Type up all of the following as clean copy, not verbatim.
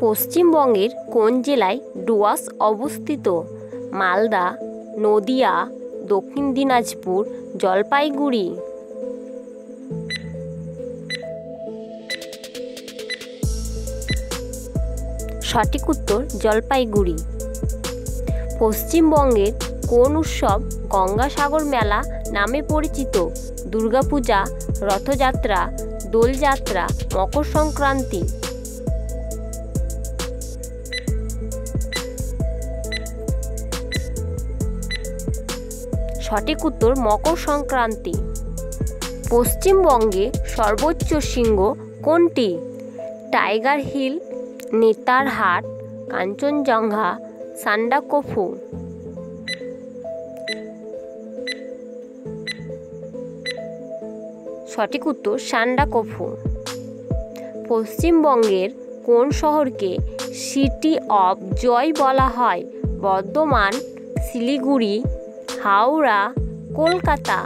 পশ্চিমবঙ্গের কোন জেলায় ডুয়ার্স অবস্থিত? মালদা, নদিয়া, দক্ষিণ দিনাজপুর, জলপাইগুড়ি। সঠিক উত্তর জলপাইগুড়ি। পশ্চিমবঙ্গের কোন উৎসব গঙ্গাসাগর মেলা নামে পরিচিত? দুর্গাপূজা, রথযাত্রা, দোলযাত্রা, মকর সংক্রান্তি। সঠিক উত্তর মকর সংক্রান্তি। পশ্চিমবঙ্গে সর্বোচ্চ শৃঙ্গ কোনটি? Tiger hill, Netarhat, Kanchenjunga, Sandakphu. সঠিক উত্তর সান্দাকফু। পশ্চিমবঙ্গের কোন শহরকে সিটি অফ জয় বলা হয়? বর্ধমান, শিলিগুড়ি, হাওড়া, কলকাতা।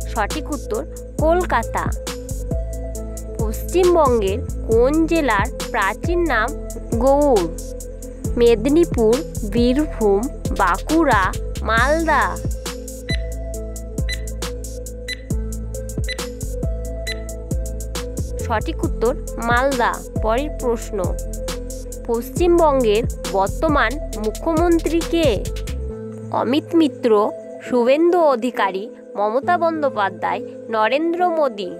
সঠিক উত্তর কলকাতা। পশ্চিমবঙ্গের কোন জেলার প্রাচীন নাম গৌড়? মেদিনীপুর, বীরভূম, বাঁকুড়া, মালদা। সঠিক উত্তর মালদা। পরের প্রশ্ন, পশ্চিমবঙ্গের বর্তমান মুখ্যমন্ত্রী কে? অমিত মিত্র, শুভেন্দু অধিকারী, মমতা বন্দ্যোপাধ্যায়, নরেন্দ্র মোদী।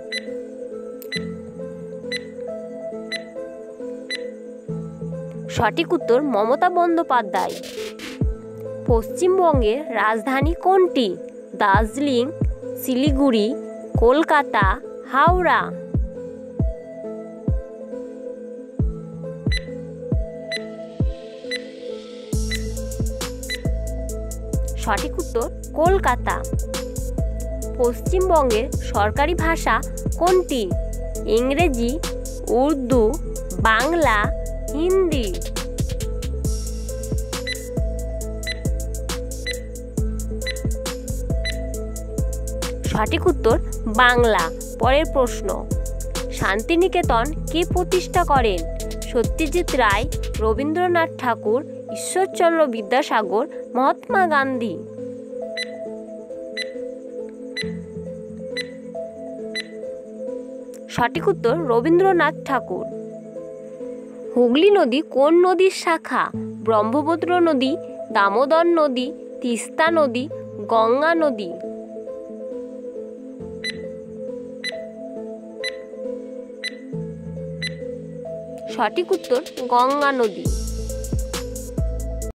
সঠিক উত্তর মমতা বন্দ্যোপাধ্যায়। পশ্চিমবঙ্গের রাজধানী কোনটি? দার্জিলিং, শিলিগুড়ি, কলকাতা, হাওড়া। সঠিক উত্তর কলকাতা। পশ্চিমবঙ্গের সরকারি ভাষা কোনটি? ইংরেজি, উর্দু, বাংলা, হিন্দি। সঠিক উত্তর বাংলা। পরের প্রশ্ন, শান্তিনিকেতন কে প্রতিষ্ঠা করেন? সত্যজিৎ রায়, রবীন্দ্রনাথ ঠাকুর, ঈশ্বরচন্দ্র বিদ্যাসাগর, মহাত্মা গান্ধী। সঠিক উত্তর রবীন্দ্রনাথ ঠাকুর। হুগলি নদী কোন নদীর শাখা? ব্রহ্মপুত্র নদী, দামোদর নদী, তিস্তা নদী, গঙ্গা নদী। সঠিক উত্তর গঙ্গা নদী।